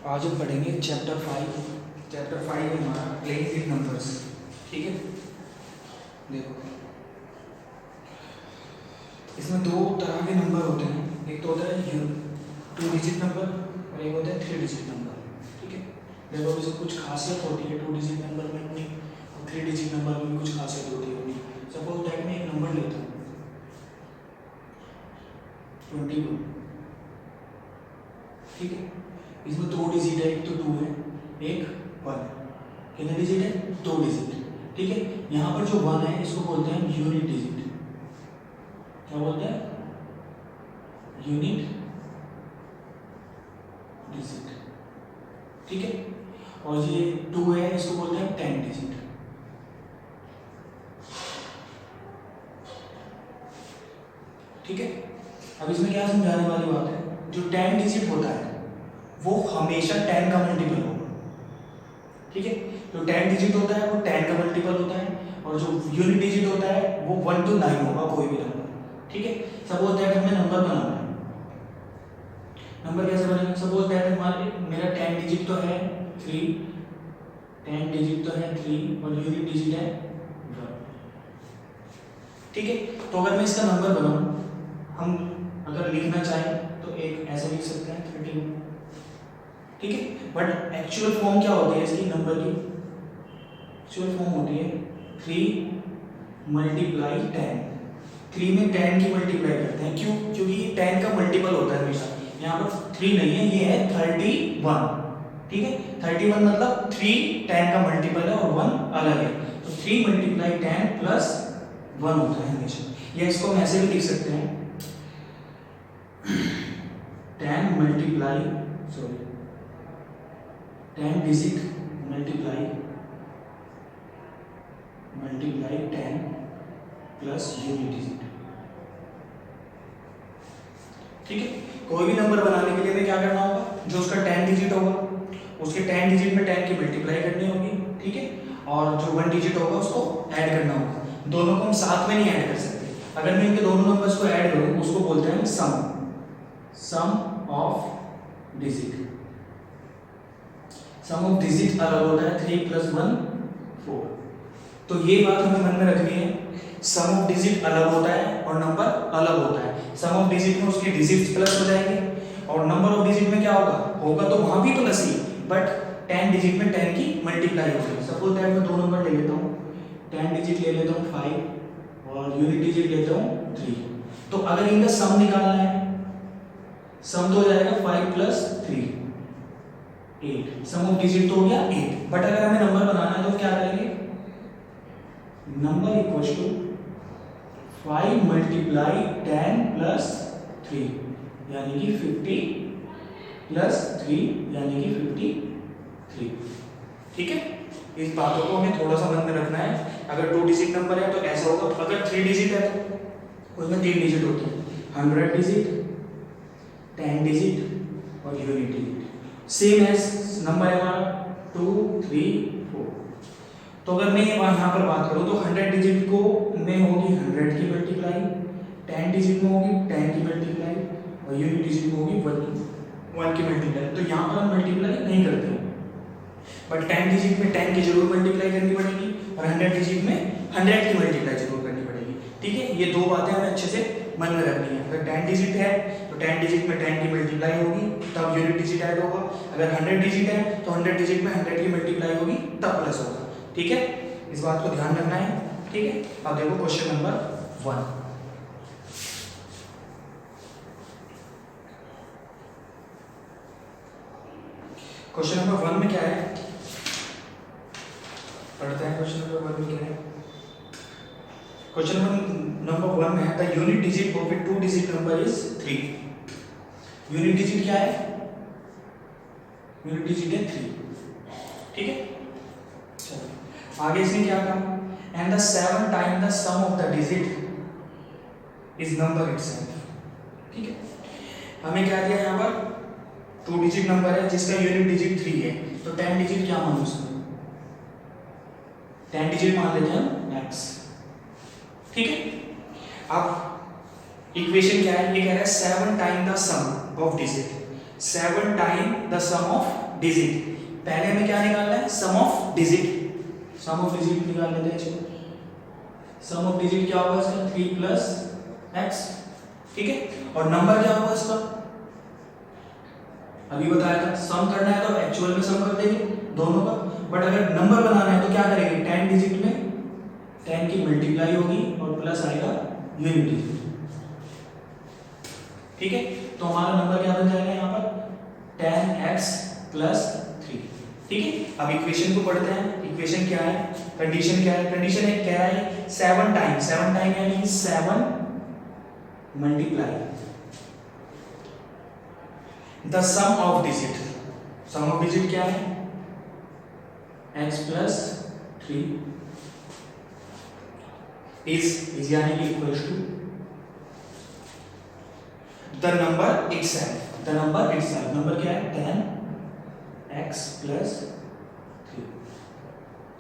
आज हम पढ़ेंगे चैप्टर 5। चैप्टर 5 है हमारा प्लेन विद नंबर्स। ठीक है, देखो इसमें दो तरह के नंबर होते हैं। एक तो होता है 2 डिजिट नंबर और एक होता है 3 डिजिट नंबर। ठीक है, देखो इसमें कुछ खासियत होती है 2 डिजिट नंबर में अपनी और 3 डिजिट नंबर में भी कुछ खासियत होती है अपनी। सपोज दैट मैं एक नंबर लेता हूँ 22। ठीक है, इसमें 2 डिजिट है, एक तो 2 है, एक 1। कितने डिजिट है? 2 डिजिट। ठीक है, यहाँ पर जो 1 है इसको बोलते हैं यूनिट डिजिट। क्या बोलते हैं? Unit digit. ठीक है, और ये 2 है इसको बोलते हैं 10 डिजिट। ठीक है, अब इसमें क्या समझाने वाली बात है, जो 10 डिजिट होता है वो हमेशा 10 का मल्टीपल होगा। ठीक है, जो 10 डिजिट होता है वो 10 का मल्टीपल होता है, और जो यूनिट डिजिट होता है वो 1 to 9 होगा, कोई भी नंबर। ठीक है, सपोज दैट हमें नंबर बनाना है। नंबर कैसे बनेगा? सपोज दैट हमारे मेरा 10 डिजिट तो है 3, 10 डिजिट तो है 3 और यूनिट डिजिट है 1। ठीक है, तो अगर मैं इसका नंबर बनाऊं, हम अगर लिखना चाहें तो एक ऐसे लिख सकते हैं 31। ठीक है, बट एक्चुअल फॉर्म क्या होती है इसकी नंबर की? एक्चुअल फॉर्म होती है 3 मल्टीप्लाई 10। 3 में 10 की मल्टीप्लाई करते हैं, क्यों? क्योंकि ये 10 का मल्टीपल होता है हमेशा। यहाँ पर 3 नहीं है, ये है 31। ठीक है, 31 मतलब 3 10 का मल्टीपल है और 1 अलग है, तो 3 मल्टीप्लाई 10 प्लस 1 होता है हमेशा। या इसको हम ऐसे भी लिख सकते हैं 10 multiply 10 digit multiply 10 plus unit digit. ठीक है, कोई भी नंबर बनाने के लिए हमें क्या करना होगा? जो उसका 10 डिजिट होगा उसके 10 डिजिट में 10 की मल्टीप्लाई करनी होगी। ठीक है, और जो 1 डिजिट होगा उसको ऐड करना होगा। दोनों को हम साथ में नहीं ऐड कर सकते। अगर मैं इनके दोनों नंबर्स को ऐड करूं उसको बोलते हैं sum of digit. Sum of digit अलग होता है, 3 + 1 4। तो ये बात हमें मन में रखनी है, सम ऑफ डिजिट अलग होता है और नंबर अलग होता है। सम ऑफ डिजिट में उसके डिजिट्स प्लस हो जाएंगे और नंबर ऑफ डिजिट में क्या होगा तो वहां भी प्लस ही, बट 10 डिजिट में 10 की मल्टीप्लाई होगी। सपोज दैट मैं दो नंबर ले लेता हूँ, 10 डिजिट ले लेता हूँ 5 और यूनिट डिजिट लेता हूँ 3। तो अगर इनका सम निकालना है, सम तो हो जाएगा 5 + 3 8। सम ऑफ डिजिट तो हो गया 8, बट अगर हमें नंबर बनाना है तो क्या करेंगे? नंबर इक्वल्स टू 5 मल्टीप्लाई 10 + 3 यानी कि 50 + 3 यानी कि 53। ठीक है, इस बातों को हमें थोड़ा सा मन में रखना है। अगर 2 डिजिट नंबर है तो ऐसा होगा, अगर 3 डिजिट है तो उसमें 3 डिजिट होते हैं, 100 डिजिट, 10 डिजिट और unit digit. Same as number है हमारा 2 3 4। तो अगर मैं यहाँ पर बात करूँ तो 100 डिजिट को में होगी 100 की मल्टीप्लाई, 10 डिजिट में होगी 10 की मल्टीप्लाई और यूनिट डिजिट में होगी 1 की मल्टीप्लाई। तो यहाँ पर हम मल्टीप्लाई नहीं करते हैं, बट 10 डिजिट में 10 की जरूर मल्टीप्लाई करनी पड़ेगी और 100 डिजिट में 100 की मल्टीप्लाई जरूर करनी पड़ेगी। ठीक है, ये दो बातें हमें अच्छे से मन में रखनी है। अगर 10 डिजिट है तो 10 डिजिट में 10 की मल्टीप्लाई होगी तब यूनिट डिजिट ऐड होगा। अगर 100 डिजिट है तो 100 डिजिट में 100 की मल्टीप्लाई होगी तब प्लस होगा। ठीक है, इस बात को ध्यान रखना है। ठीक है, अब देखो क्वेश्चन नंबर 1। क्वेश्चन नंबर 1 में क्या है, पढ़ते हैं। क्वेश्चन नंबर 1 में क्या है? क्वेश्चन नंबर 1 में है the unit digit of a 2 digit number is 3। Unit digit क्या है? यूनिट डिजिट है 3। ठीक है, चलो आगे इसने क्या कहा? And the 7 time the sum of the digit is number itself. ठीक है, हमें क्या दिया यहाँ पर? 2 डिजिट नंबर है जिसका यूनिट डिजिट 3 है, तो 10 डिजिट क्या मानो उसमें? 10 डिजिट मान लेते हैं x। ठीक है, अब इक्वेशन क्या है? ये कह रहा है 7 time the sum of digit, 7 time the sum of digit. पहले हमें क्या निकालना है, sum of digit. Sum of digit निकाल लेते हैं इसको। सम ऑफ डिजिट क्या होगा इसका, 3 प्लस एक्स, ठीक है। और नंबर क्या होगा इसका, अभी बताया था सम करना है तो एक्चुअल में सम कर देंगे दोनों का, बट अगर नंबर बनाना है तो क्या करेंगे, 10 डिजिट में 10 की मल्टीप्लाई होगी और प्लस आएगा यूनिट डिजिट, ठीक है। तो हमारा नंबर क्या बन जाएगा यहाँ पर 10x प्लस 3, ठीक है। अब इक्वेशन को पढ़ते हैं। इक्वेशन क्या है, कंडीशन क्या है, कंडीशन है क्या है 7 टाइम, 7 टाइम यानी 7 multiply the sum of digit. Sum of digit क्या है, x प्लस 3 इज यानी कि equals to the number itself. The number itself, number क्या है 10x प्लस 3,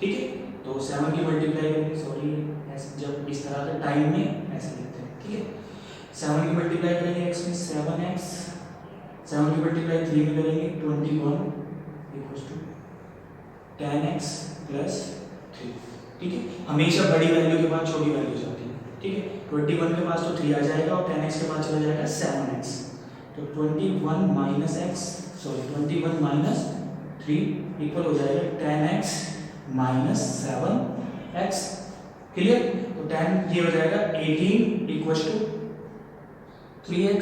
ठीक है। तो 7 की मल्टीप्लाई करेंगे, सॉरी जब इस तरह के टाइम में ऐसे लिखते हैं, ठीक है। 7 की मल्टीप्लाई करेंगे x में 7x, 7 की मल्टीप्लाई 3 में करेंगे 21 इक्वल्स टू 10x प्लस 3, ठीक है। हमेशा बड़ी वैल्यू के बाद छोटी वैल्यू जाती है, ठीक है। 21 के पास तो 3 आ जाएगा और 10x के पास चला जाएगा 7x, तो 21 minus x, sorry 21 minus 3 equal हो जाएगा 10x माइनस 7x, क्लियर। तो 10 ये हो जाएगा 18 इक्वल टू 3x,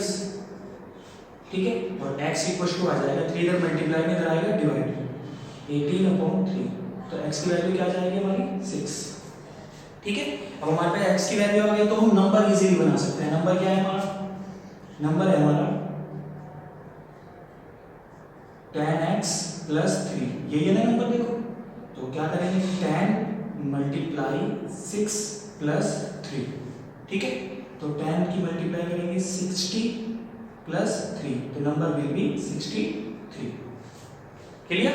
ठीक है। और x इक्वल टू आ जाएगा 3 इधर मल्टीप्लाई में इधर आएगा डिवाइड, 18/3, तो x की वैल्यू क्या आ जाएगी हमारी 6, ठीक है। अब हमारे पास x की वैल्यू आ गई तो हम नंबर इजीली बना सकते हैं। नंबर क्या है हमारा, नंबर है हमारा 10x प्लस 3, यही है ना नंबर, देखो। तो क्या करेंगे 10 मल्टीप्लाई 6 प्लस 3, ठीक है। तो 10 की मल्टीप्लाई करेंगे 60 प्लस 3, तो नंबर विल बी 63, क्लियर।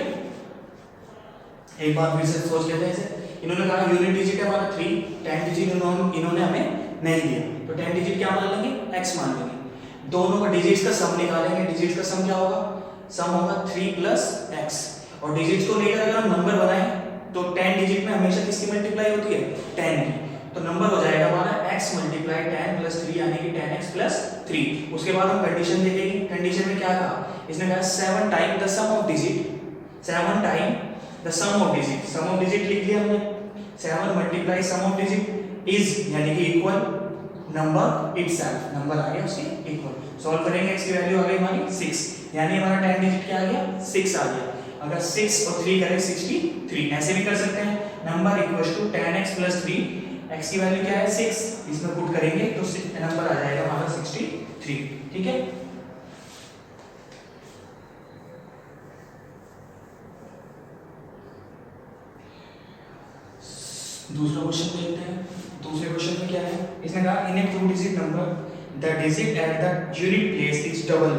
एक बार फिर से सोच लेते हैं इसे। इन्होंने कहा यूनिट डिजिट है हमारा 3, 10 डिजिट इन्होंने हमें नहीं दिया, तो 10 डिजिट क्या मान लेंगे, x मान लेंगे। दोनों का डिजिट्स का सम निकालेंगे। डिजिट्स का सम क्या होगा, सम होगा 3 प्लस x, और डिजिट्स को लेकर अगर हम नंबर बनाएं तो 10 डिजिट में हमेशा किसकी मल्टीप्लाई होती है, 10 की, तो नंबर हो जाएगा हमारा x मल्टीप्लाई 10 प्लस 3 यानी कि 10x प्लस 3। उसके बाद हम कंडीशन देखेंगे। कंडीशन में क्या कहा, इसने कहा 7 time the sum of digit, 7 time the sum of digit, sum of digit लिख लिया हमने, 7 multiply sum of digit is यानी कि इक्वल नंबर इटसेल्फ, नंबर आ गया उसके इक्वल। सॉल्व करेंगे, x की वैल्यू आ गई हमारी 6, यानी हमारा 10 डिजिट क्या आ गया, 6 आ गया। अगर 6 और 3 करें 63, ऐसे भी कर सकते हैं। Number equal to 10x plus 3, x की वैल्यू क्या है 6, इसमें पुट करेंगे तो नंबर आ जाएगा हमारा 63, ठीक है। दूसरा क्वेश्चन देखते हैं। दूसरे क्वेश्चन में क्या है, इसने कहा इन ए 2 digit number the digit at the unit place is double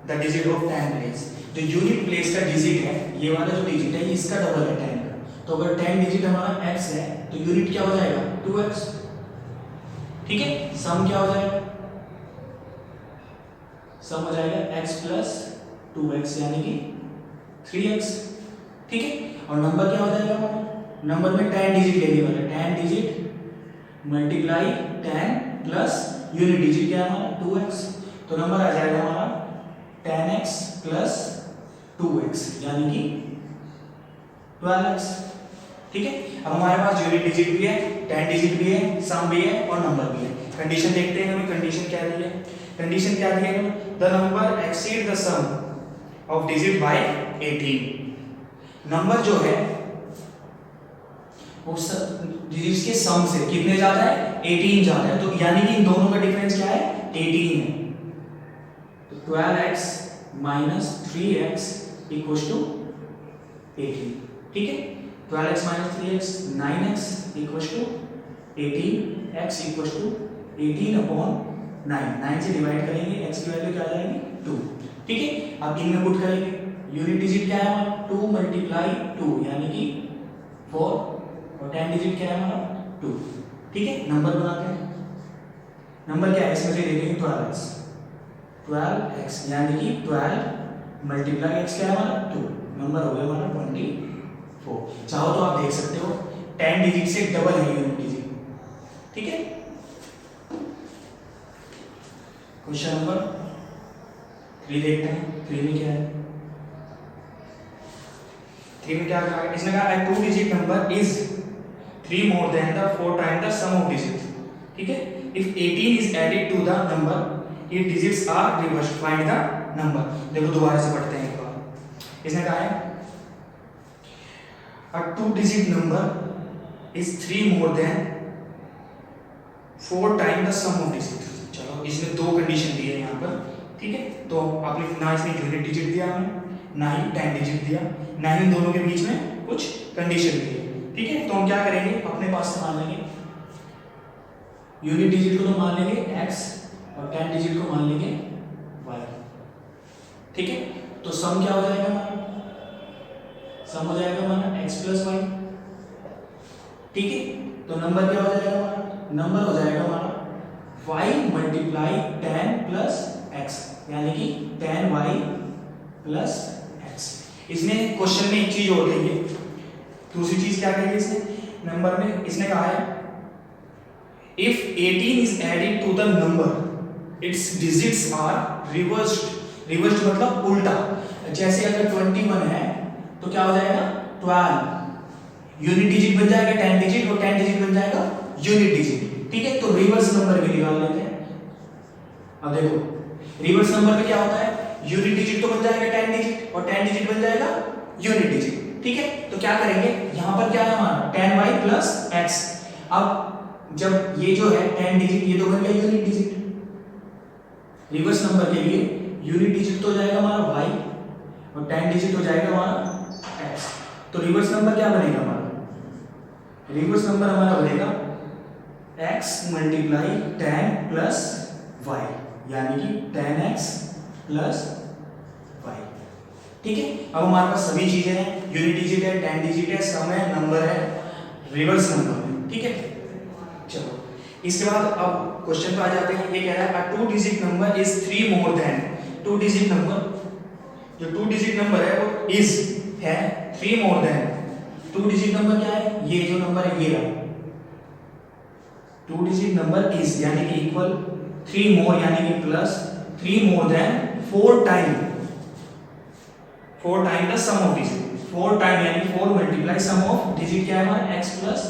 the digit of 10 place. जो यूनिट प्लेस का डिजिट है, ये वाला जो डिजिट है इसका डबल है 10 का, तो अगर 10 डिजिट हमारा x है तो यूनिट क्या हो जाएगा 2x, ठीक है। सम क्या हो जाएगा, सम हो जाएगा x प्लस 2x यानी कि 3x, ठीक है। और नंबर क्या हो जाएगा हमारा, नंबर में 10 डिजिट लेने वाला, 10 digit multiply 10 plus unit digit क्या है हमारा 2x, तो नंबर आ जाएगा हमारा 10x प्लस 2x यानी कि 12x, ठीक है। अब हमारे पास यूनिट डिजिट भी है, 10 डिजिट भी है, सम भी है और नंबर भी है। कंडीशन देखते हैं हमें कंडीशन क्या दी है। कंडीशन क्या दी है, the number exceed the sum of digit by 18। Number जो है उस डिजिट्स के सम से कितने ज्यादा है, 18 ज्यादा है, तो यानी कि इन दोनों का डिफरेंस क्या है 18 है। तो 12x minus 3x equals to 18, ठीक है। 12x minus 3x 9x equals to 18, x equals to 18/9, 9 से डिवाइड करेंगे, x की वैल्यू क्या आ जाएगी 2, ठीक है। अब इनमें पुट करेंगे, यूनिट डिजिट क्या है हमारा 2 मल्टीप्लाई 2 यानी कि 4, और 10 डिजिट क्या है हमारा 2, ठीक है। नंबर बनाते हैं, नंबर क्या है इसमें से देखेंगे 12x यानी कि 12 मल्टीप्लाई एक्स क्या है हमारा 2, नंबर हो गया हमारा 24। चाहो तो आप देख सकते हो 10 डिजिट से डबल है यूनिट डिजिट, ठीक है। क्वेश्चन नंबर 3 देखते हैं। 3 में क्या है, 3 में क्या कहा है, इसने कहा two digit number is 3 more than the 4 time the sum of digit, ठीक है। If 18 is added to the number it digits are reversed, find the number. देखो दोबारा से पढ़ते हैं एक बार। इसने कहा है a 2 digit number is 3 more than 4 times the sum of digit। चलो इसने दो कंडीशन दी है यहाँ पर, ठीक है। तो आपने ना इसमें यूनिट डिजिट दिया हमें, ना ही 10 डिजिट दिया, ना ही इन दोनों के बीच में कुछ कंडीशन दी है, ठीक है। तो हम क्या करेंगे, अपने पास से मान लेंगे यूनिट डिजिट को तो मान लेंगे x और 10 डिजिट को मान लेंगे y, ठीक है। तो सम क्या हो जाएगा हमारा, सम हो जाएगा हमारा x प्लस वाई, ठीक है। तो नंबर क्या हो जाएगा हमारा, नंबर हो जाएगा हमारा y मल्टीप्लाई 10 प्लस x, यानी कि 10y प्लस x। इसने क्वेश्चन में एक चीज और दी है, दूसरी चीज क्या कही है इसने नंबर में, इसने कहा है if 18 is added to the number its digits are reversed. Reversed मतलब उल्टा, जैसे अगर 21 है तो क्या हो जाएगा 12 यूनिट डिजिट बन जाएगा 10 डिजिट, और 10 डिजिट बन जाएगा यूनिट डिजिट, ठीक है। तो रिवर्स नंबर भी निकाल लेते हैं। अब देखो रिवर्स नंबर में क्या होता है, यूनिट डिजिट तो बन जाएगा 10 डिजिट और 10 डिजिट बन जाएगा यूनिट डिजिट, ठीक है। तो क्या करेंगे, यहां पर क्या है हमारा 10y प्लस x। अब जब ये जो है 10 डिजिट ये तो बन गया यूनिट डिजिट, रिवर्स नंबर के लिए यूनिट डिजिट तो हो जाएगा हमारा y और 10 डिजिट हो जाएगा हमारा x। तो रिवर्स नंबर क्या बनेगा हमारा, रिवर्स नंबर हमारा बनेगा x मल्टीप्लाई 10 प्लस y, यानी कि 10x प्लस y, ठीक है। अब हमारे पास सभी चीजें हैं, यूनिट डिजिट है, 10 डिजिट है, सम है, नंबर है, रिवर्स नंबर है, ठीक है। चलो इसके बाद अब क्वेश्चन पे आ जाते हैं। ये कह रहा है a 2 digit number is 3 more then, 2 digit number, जो 2 डिजिट नंबर है वो इज है 3 मोर देन। 2 डिजिट नंबर क्या है, ये जो नंबर है ये रहा, 2 डिजिट नंबर इज यानी कि इक्वल 3 मोर यानी कि plus 3 more than 4 time the sum of digit, 4 time यानी 4 मल्टीप्लाई सम ऑफ डिजिट क्या है हमारा x प्लस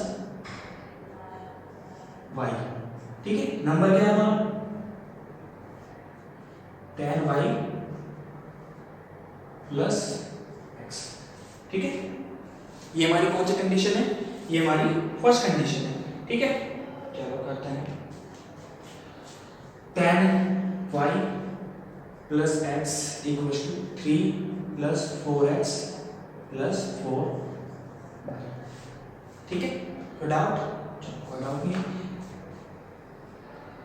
y, ठीक है। नंबर क्या है हमारा 10y प्लस x, ठीक है। ये हमारी कौन सी कंडीशन है, ये हमारी फर्स्ट कंडीशन है, ठीक है। चलो करते हैं 10y plus x equals to 3 plus 4x plus 4, ठीक है। कोई डाउट नहीं।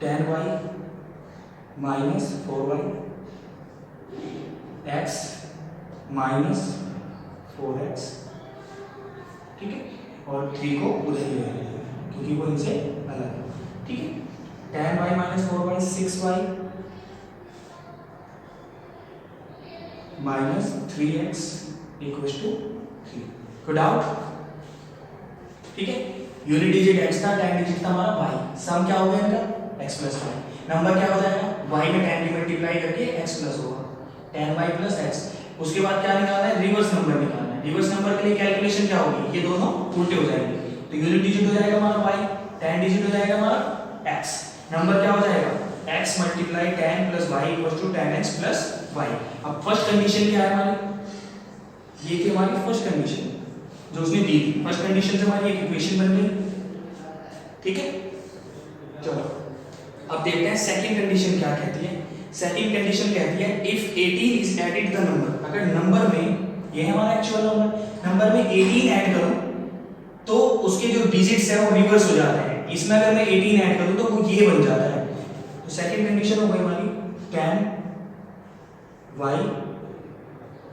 10y minus 4y x minus 4x, ठीक है। और 3 को उधर ही ले लेंगे क्योंकि वो इनसे अलग है, ठीक है। 10y minus 4y 6y minus 3x equals to 3। कोई डाउट, ठीक है। यूनिट डिजिट x था, 10 डिजिट था हमारा y, सम क्या हो गया इनका x प्लस y। नंबर क्या हो जाएगा, y में 10 की मल्टीप्लाई करके x प्लस होगा 10y प्लस x। उसके बाद क्या निकालना है, रिवर्स नंबर निकालना है। रिवर्स नंबर के लिए कैलकुलेशन क्या होगी, ये दोनों उल्टे हो जाएंगे। तो यूनिट डिजिट हो जाएगा हमारा y, 10 डिजिट हो जाएगा हमारा x, नंबर क्या हो जाएगा x multiply 10 plus y equals to 10x plus y। अब फर्स्ट कंडीशन क्या है हमारी, ये थी हमारी फर्स्ट कंडीशन जो उसने दी थी। फर्स्ट कंडीशन से हमारी एक इक्वेशन बन गई, ठीक है। चलो अब देखते हैं सेकंड कंडीशन क्या कहती है। सेकंड कंडीशन कहती है if 18 is added the number, अगर नंबर में ये है हमारा एक्चुअल नंबर में 18 ऐड करूं तो उसके जो डिजिट्स है वो रिवर्स हो जाते हैं। इसमें अगर मैं 18 ऐड करूं तो वो ये बन जाता है। तो सेकंड कंडीशन हो गई हमारी 10y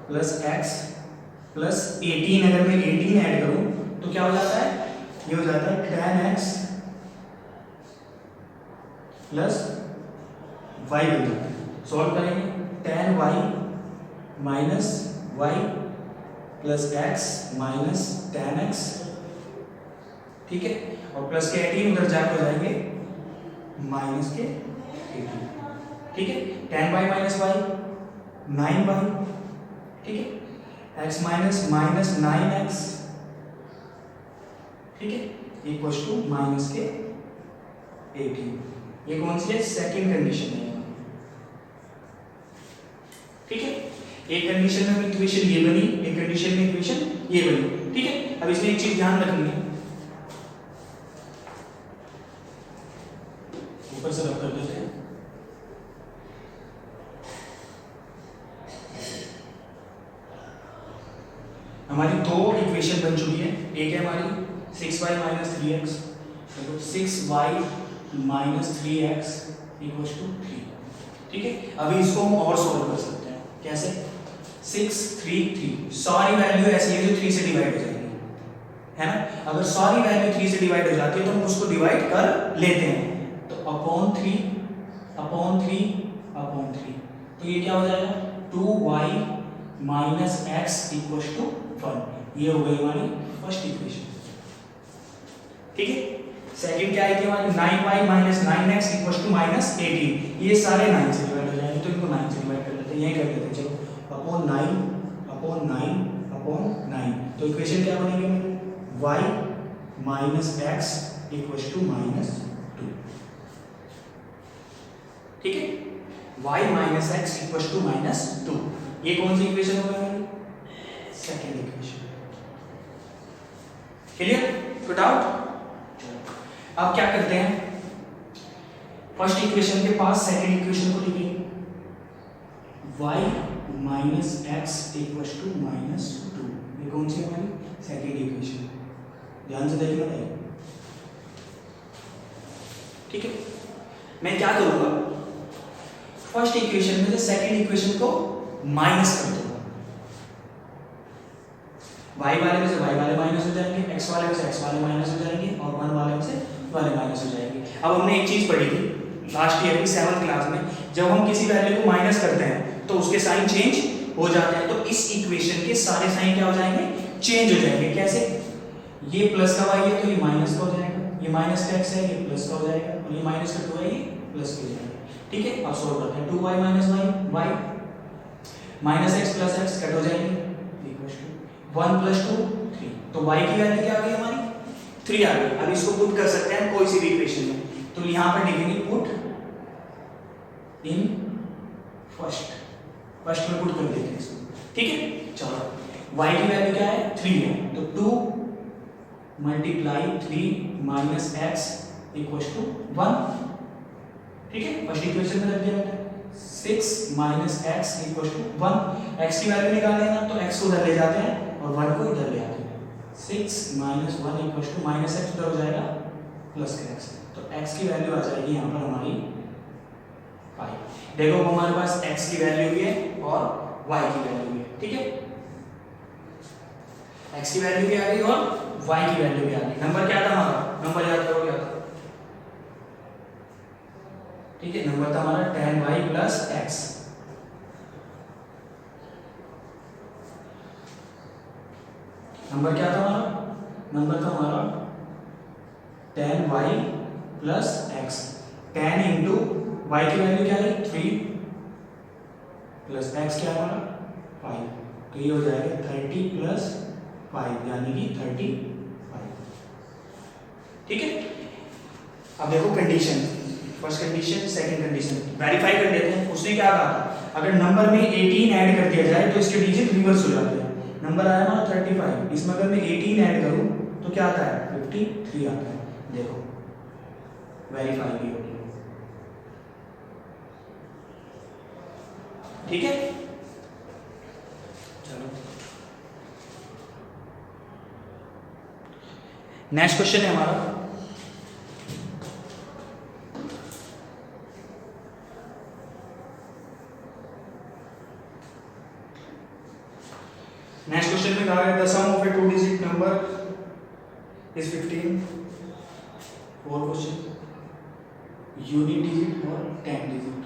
प्लस x प्लस 18, अगर मैं 18 ऐड करूं तो क्या हो जाता है, ये हो जाता है 10x प्लस y बन जाता है। सॉल्व करेंगे 10y minus y plus x minus ten x, ठीक है, और प्लस के 18 उधर जाकर हो जाएंगे माइनस के 18, ठीक है। 10 बाई माइनस वाई 9 बाई, ठीक है, x माइनस माइनस 9x, ठीक है, इक्वल्स टू माइनस के 18। ये कौन सी है? सेकंड कंडीशन है, ठीक है। एक कंडीशन में इक्वेशन ये बनी, एक कंडीशन में इक्वेशन ये बनी, ठीक है। अब इसमें एक चीज ध्यान रखेंगे, ऊपर से रब कर देते हैं। हमारी दो इक्वेशन बन चुकी है, एक है हमारी 6y माइनस 3x, देखो 6y minus 3x equals to 3, ठीक है। अभी इसको हम और सॉल्व कर सकते हैं, कैसे? 6 3 3, सारी वैल्यू ऐसी है जो 3 से डिवाइड हो जाएगी, है ना। अगर सारी वैल्यू 3 से डिवाइड हो जाती है तो हम उसको डिवाइड कर लेते हैं, तो अपॉन 3 अपॉन 3 अपॉन 3, तो ये क्या हो जाएगा? 2y minus x equals to 1। ये हो गई हमारी फर्स्ट इक्वेशन, ठीक है। सेकंड क्या है कि हमारी 9y minus 9x equals to minus 18, ये सारे 9 से डिवाइड हो जाएंगे, तो इनको 9 से डिवाइड कर लेते हैं, यही कर लेते हैं। चलो अपॉन 9 अपॉन 9 अपॉन 9, तो इक्वेशन क्या बनेगी हमारी? y minus x equals to minus 2, ठीक है। y minus x equals to minus 2, ये कौन सी इक्वेशन होगी हमारी? Second equation, clear? कोई डाउट? अब क्या करते हैं, फर्स्ट इक्वेशन के पास सेकंड इक्वेशन को लिखेंगे, y minus x equals to minus 2, ये कौन सी हमारी? सेकंड इक्वेशन, ध्यान से देखना है, ठीक है। मैं क्या करूंगा, फर्स्ट इक्वेशन में से सेकंड इक्वेशन को माइनस कर दूंगा, y वाले में से y वाले माइनस हो जाएंगे, x वाले में से x वाले माइनस हो जाएंगे, और 1 वाले में से वाले माइनस हो जाएंगे। अब हमने एक चीज पढ़ी थी लास्ट ईयर की 7th क्लास में, जब हम किसी वैल्यू को माइनस करते हैं तो उसके साइन चेंज हो जाते हैं, तो इस इक्वेशन के सारे साइन क्या हो जाएंगे? चेंज हो जाएंगे। कैसे? ये प्लस का y है तो ये माइनस का हो जाएगा, ये माइनस का x है ये प्लस का हो जाएगा, और ये माइनस का 2 है ये प्लस का हो जाएगा, ठीक है। अब सॉल्व करते हैं, 2y minus y minus x plus x cut हो जाएंगे, इक्वल्स टू 1 प्लस 2 3, तो y की वैल्यू क्या आ गई हमारी? 3 आ गई। अब इसको पुट कर सकते हैं कोई सी भी इक्वेशन में, तो यहाँ पर लिखेंगे पुट इन फर्स्ट में पुट कर देते हैं इसको, ठीक है। चलो y की वैल्यू क्या है? 3 है, तो 2 multiply 3 minus x equals to 1, ठीक है। फर्स्ट इक्वेशन में रख दिया मैंने, 6 minus x equals to 1, x की वैल्यू निकालनी है ना, तो एक्स को इधर ले जाते हैं और 1 को इधर ले आते हैं, 6 minus 1 equals to minus x उधर हो जाएगा प्लस का एक्स, तो x की वैल्यू आ जाएगी यहाँ पर हमारी 5। देखो हमारे पास x की वैल्यू भी है और y की वैल्यू भी है, ठीक है। x की वैल्यू भी आ गई और y की वैल्यू भी आ गई। नंबर क्या था हमारा? नंबर याद करो क्या था? ठीक है, नंबर था हमारा 10y प्लस x। नंबर क्या था हमारा? नंबर था हमारा 10y plus x, 10 into y की वैल्यू क्या है? 3 प्लस x क्या है हमारा? 5, तो ये हो जाएगा 30 प्लस 5 यानी कि 35, ठीक है। अब देखो condition, first condition second condition verify कर लेते हैं। उसने क्या कहा था? अगर नंबर में 18 ऐड कर दिया जाए तो इसके डिजिट रिवर्स हो जाते हैं। नंबर आया हमारा 35, इसमें अगर मैं 18 ऐड करूं तो क्या आता है? 53 आता है। देखो वेरीफाई भी हो गया, ठीक है। चलो नेक्स्ट क्वेश्चन है हमारा, नेक्स्ट क्वेश्चन में कहा है the sum of a 2 digit number is 15। 4 question, unit digit और 10 डिजिट,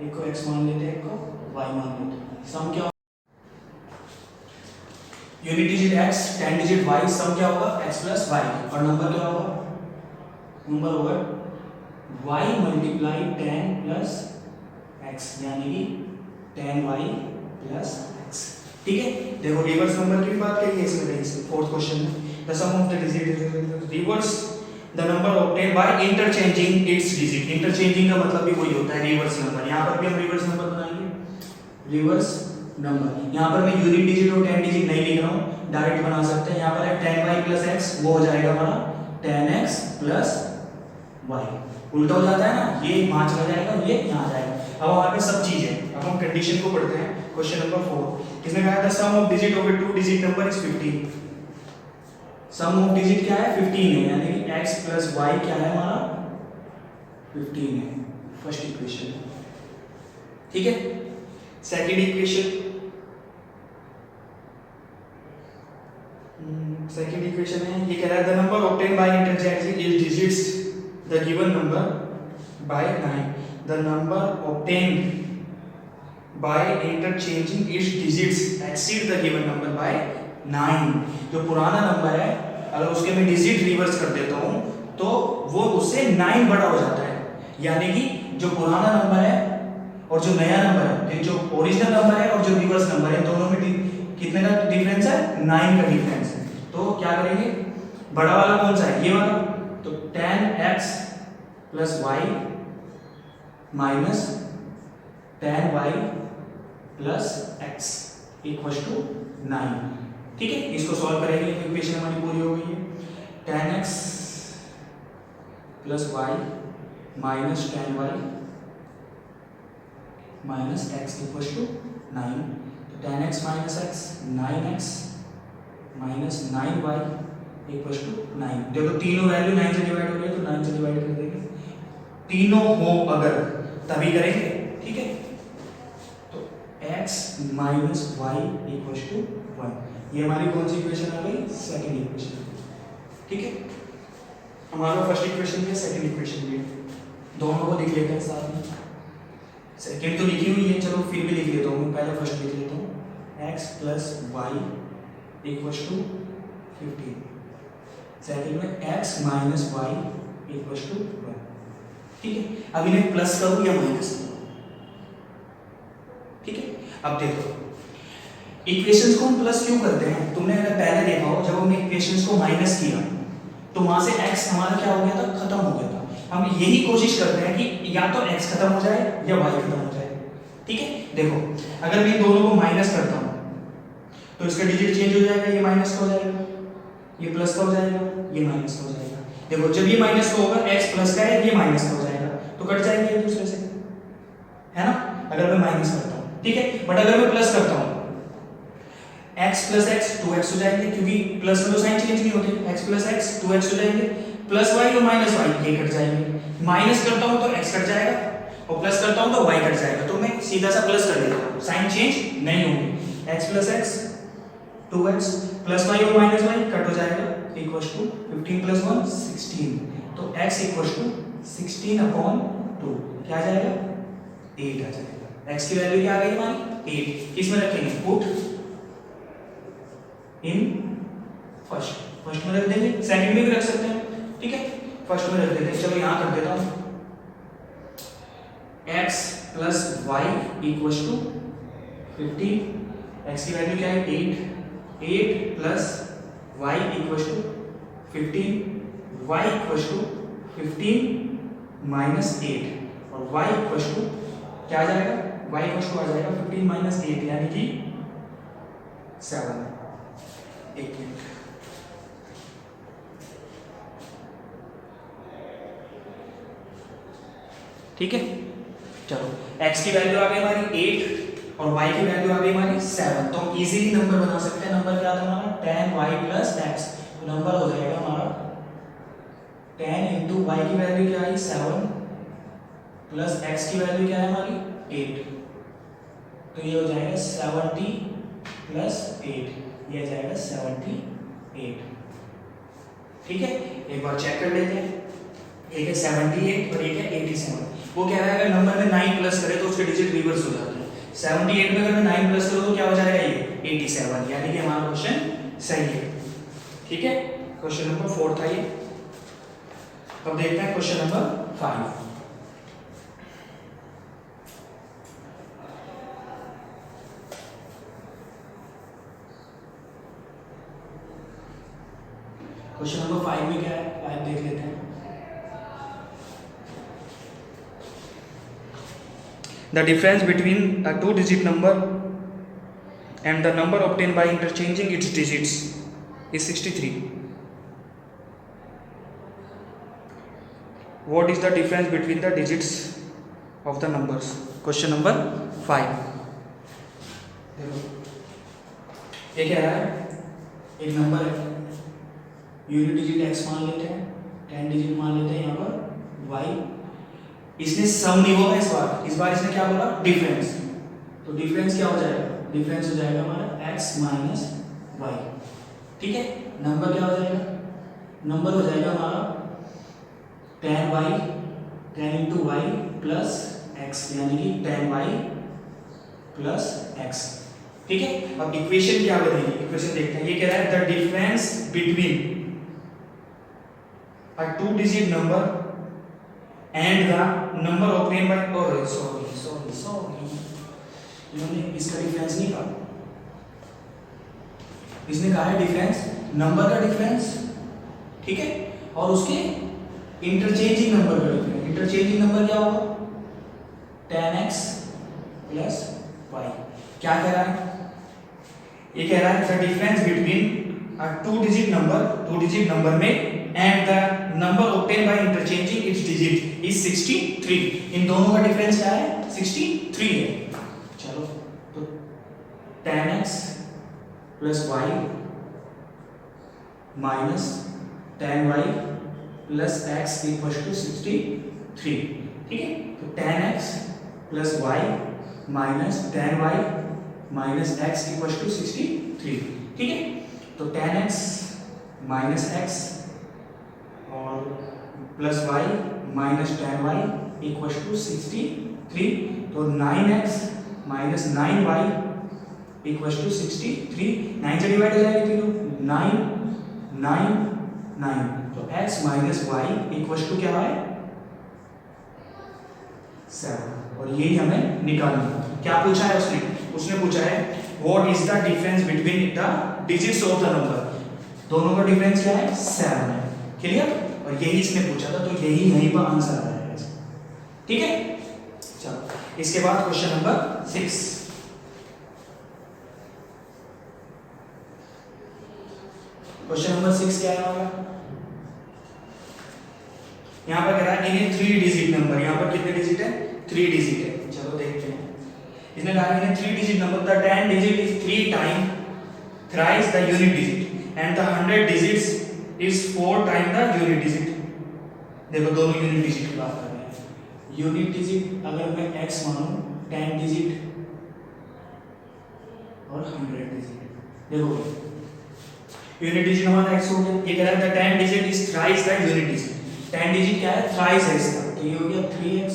एक को x मान लेते हैं, एक को y मान लेते हैं। सम क्या, unit digit x 10 digit y, सम क्या होगा x प्लस y, और नंबर क्या होगा, नंबर होगा y मल्टीप्लाई 10 प्लस x, यानी कि 10y प्लस x। ठीक है, देखो रिवर्स नंबर की भी बात करिए इसमें कहीं से, फोर्थ क्वेश्चन में the sum of the digit reverse the number obtain by interchanging its digit. Interchanging का मतलब भी वही होता है रिवर्स नंबर। यहाँ पर भी हम रिवर्स नंबर बनाएंगे, रिवर्स नंबर। यहाँ पर मैं यूनिट डिजिट और 10 डिजिट नहीं लिख रहा हूँ, डायरेक्ट बना सकते हैं। यहाँ पर है 10y प्लस x, वो हो जाएगा हमारा 10x प्लस y, उल्टा हो जाता है ना, ये वहां चला जाएगा, ये यहाँ आ जाएगा। अब हमारे पास सब चीज है, अब हम कंडीशन को पढ़ते हैं। क्वेश्चन नंबर 4 किसने कहा था sum of digit of a two digit number is 15। Sum of digit क्या है 15 है, यानी कि x प्लस y क्या है हमारा 15 है, फर्स्ट इक्वेशन। ठीक है, सेकंड इक्वेशन, सेकंड इक्वेशन है, ये कह रहा है the number obtain by interchanging it's digits the given number by 9। The number obtain by interchanging it's digits exceed the given number by 9। जो पुराना नंबर है अगर उसके मैं डिजिट रिवर्स कर देता हूं तो वो उससे 9 बड़ा हो जाता है, यानी कि जो पुराना नंबर है और जो नया नंबर है, जो ओरिजिनल नंबर है और जो रिवर्स नंबर है, दोनों में कितने का डिफरेंस है, 9 का डिफरेंस है। तो क्या करेंगे, बड़ा वाला कौन सा है, ये वाला, तो 10x plus y minus 10y plus x equal to 9। ठीक है, इसको सॉल्व करेंगे तो इक्वेशन हमारी पूरी हो गई है। 10x plus y minus 10y minus x equal to 9। तो 10x minus x 9x minus 9y equal to 9। देखो तीनों वैल्यू 9 से डिवाइड हो रही है तो 9 से डिवाइड कर देंगे, तीनों हो अगर तभी करेंगे। ठीक है, तो x minus y equal to 1, ये हमारी कौन सी इक्वेशन आ गई, सेकंड इक्वेशन। ठीक है, हमारा फर्स्ट इक्वेशन भी है, सेकंड इक्वेशन भी है, दोनों को लिख लेते हैं साथ में। सेकंड तो लिखी हुई है, चलो फिर भी लिख लेता हूँ, पहले फर्स्ट लिख लेता हूँ, x plus y equal to 15, second में x minus y equal to 1। ठीक है, अब इन्हें प्लस करूँ या माइनस करूँ। ठीक है, अब देखो इक्वेशंस को हम प्लस क्यों करते हैं, तुमने अगर पहले देखा हो जब हमने इक्वेशंस को माइनस किया तो वहां से x हमारा क्या हो गया था, खत्म हो गया था। हम यही कोशिश करते हैं कि या तो x खत्म हो जाए या y खत्म हो जाए। ठीक है, देखो अगर मैं इन दोनों को माइनस करता हूं तो इसका डिजिट चेंज हो जाएगा, ये माइनस का हो जाएगा, ये प्लस का हो जाएगा, ये माइनस का हो जाएगा। देखो जब ये माइनस का होगा, x प्लस का है, ये माइनस का हो जाएगा, तो कट जाएंगे एक दूसरे से, है ना, अगर मैं माइनस करता हूं। ठीक है, बट अगर मैं प्लस करता हूं, x प्लस x 2x हो जाएंगे, क्योंकि प्लस में तो साइन चेंज नहीं होते, x प्लस x 2x हो जाएंगे, प्लस y और माइनस y ये कट जाएंगे। माइनस करता हूं तो x कट जाएगा और प्लस करता हूं तो y कट जाएगा, तो मैं सीधा सा प्लस कर देता हूं, साइन चेंज नहीं होंगे। x plus x 2x plus y और माइनस y कट हो जाएगा, इक्वल टू 15 प्लस 1 16, तो x इक्वल टू 16/2 क्या आ जाएगा, 8 आ जाएगा। x की वैल्यू क्या आ गई हमारी 8, किस में रखेंगे, पुट इन फर्स्ट में रख देंगे, सेकंड में भी रख सकते हैं। ठीक है, फर्स्ट में रख देते हैं, चलो यहां कर देता हूं, x plus y equal to 15, x की वैल्यू क्या है 8 plus y equal to 15, y equal to 15 minus 8 और y इक्वल टू क्या आ जाएगा, y इक्वल टू आ जाएगा 15 माइनस 8 यानी कि 7। एक मिनट, ठीक है, चलो x की वैल्यू आ गई हमारी 8 और y की वैल्यू आ गई हमारी 7, तो हम इजीली नंबर बना सकते हैं। नंबर क्या था हमारा 10y प्लस x, तो नंबर हो जाएगा हमारा 10 इंटू y की वैल्यू क्या आई 7 प्लस x की वैल्यू क्या है हमारी 8, तो ये हो जाएगा 70 प्लस 8, ये आ जाएगा 78। ठीक है, एक बार चेक कर लेते हैं, एक है 78 और एक है 87। वो कह रहा है अगर नंबर में 9 प्लस करे तो उसके डिजिट रिवर्स हो जाते हैं, 78 में अगर मैं 9 प्लस करूँ तो क्या हो जाएगा ये 87, यानी कि हमारा क्वेश्चन सही है। ठीक है, क्वेश्चन नंबर 4 था ये। अब देखते हैं क्वेश्चन नंबर 5। क्वेश्चन नंबर 5 में क्या है, 5 देख लेते हैं। The difference between a two-digit number and the number obtained by interchanging its digits is 63. What is the difference between the digits of the numbers? Question number 5. देखो ये क्या रहा है, एक नंबर है, यूनिट डिजिट x मान लेते हैं, 10 डिजिट मान लेते हैं, यहाँ पर y। इसने सम नहीं बोला इस बार इसने क्या बोला, डिफरेंस। तो डिफरेंस क्या हो जाएगा, डिफरेंस हो जाएगा हमारा x माइनस वाई। ठीक है, नंबर क्या हो जाएगा, नंबर हो जाएगा हमारा 10y 10 into Y plus x, यानी कि 10y प्लस x। ठीक है, अब इक्वेशन क्या बनेगी, इक्वेशन देखते हैं। ये कह रहा है the difference between a two digit number and the number obtained by, oh sorry इन्होंने इसका डिफरेंस नहीं कहा, इसने कहा है डिफरेंस, नंबर का डिफरेंस। ठीक है, और उसके इंटरचेंजिंग नंबर का डिफरेंस। इंटरचेंजिंग नंबर क्या होगा, 10x प्लस y। क्या कह रहा है, ये कह रहा है the difference between a to digit number में and the number obtained by interchanging its digit is 63। इन दोनों का डिफरेंस क्या है, 63 है। चलो तो 10x plus y minus 10y plus x equal to 63। ठीक है, तो 10x plus y minus 10y minus x equal to 63। ठीक है, तो 10x माइनस x और plus y minus 10y equal to 63। तो 9x minus 9y equal to 63। 9 से divide हो जाएगा तीनों, 9 9 9। तो x minus y equal to क्या है, 7। और यही हमें निकालना है। क्या पूछा है उसने पूछा है what is the difference between the digits of the number. दोनों का डिफरेंस क्या है, 7 है। क्लियर, और यही इसने पूछा था, तो यही यहीं पर आंसर आ रहा है। ठीक है, चलो इसके बाद क्वेश्चन नंबर 6। क्वेश्चन नंबर 6 क्या है हमारा, यहां पर कह रहा है इन्हें 3 डिजिट नंबर, यहां पर कितने डिजिट है, 3 डिजिट है। चलो देखते हैं, इसने कहा इन्हें 3 digit number, the 10 digit is 3 time thrice the unit digit and the 100 digits is 4 time the unit digit. देखो दोनों यूनिट डिजिट की बात कर रहे हैं। यूनिट डिजिट अगर मैं x मानूं, 10 डिजिट और 100 डिजिट, देखो यूनिट डिजिट हमारा x हो गया। ये कह रहा है the 10 digit is thrice the unit digit. 10 digit क्या है, थ्राइस है इसका, तो ये हो गया 3x।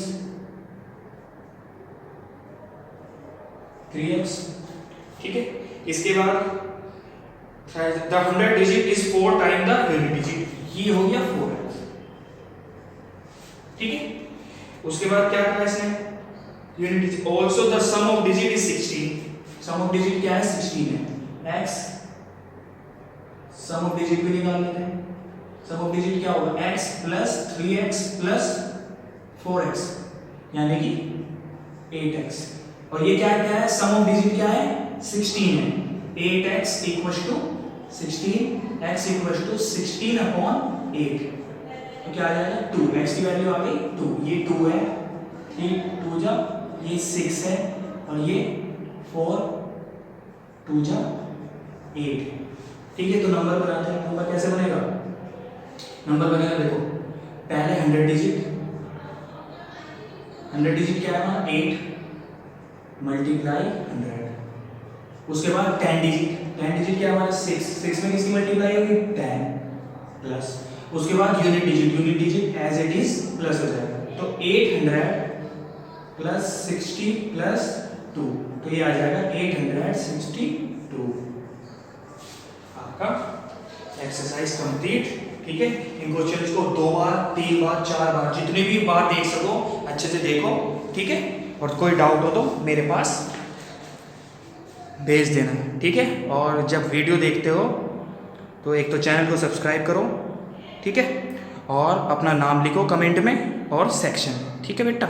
ठीक है, इसके बाद the 100 digit is 4 time the unit digit, ये हो गया 4x। ठीक है, उसके बाद क्या कहा इसने, unit digit also the sum of digit is 16। Sum of digit क्या है, 16 है। x सम ऑफ डिजिट भी निकाल लेते हैं। सम ऑफ डिजिट क्या होगा, x plus 3x plus 4x, यानी कि 8x। और ये क्या है, सम ऑफ डिजिट क्या है, 16 है। 8x equal to 16, x equal to 16 upon 8, तो क्या आ जाएगा 2। x की वैल्यू आ गई 2, ये 2 है, 3 2 जा, ये 6 है, और ये 4 2 जा 8। ठीक है, तो नंबर बनाते हैं। नंबर कैसे बनेगा, नंबर बनेगा देखो, पहले 100 डिजिट, 100 डिजिट क्या है हमारा, 8 मल्टीप्लाई 100। उसके बाद 10 डिजिट, 10 डिजिट क्या हमारा 6 में किसकी मल्टीप्लाई होगी, 10 प्लस। उसके बाद unit digit as it is plus हो जाएगा, तो 800 प्लस 60 प्लस 2 तो ये आ जाएगा 862। आपका एक्सरसाइज कंप्लीट। ठीक है, इन क्वेश्चंस को 2 बार 3 बार 4 बार जितनी भी बार देख सको अच्छे से देखो। ठीक है, और कोई डाउट हो तो मेरे पास भेज देना। ठीक है, और जब वीडियो देखते हो तो एक तो चैनल को सब्सक्राइब करो। ठीक है, और अपना नाम लिखो कमेंट में और सेक्शन। ठीक है बेटा।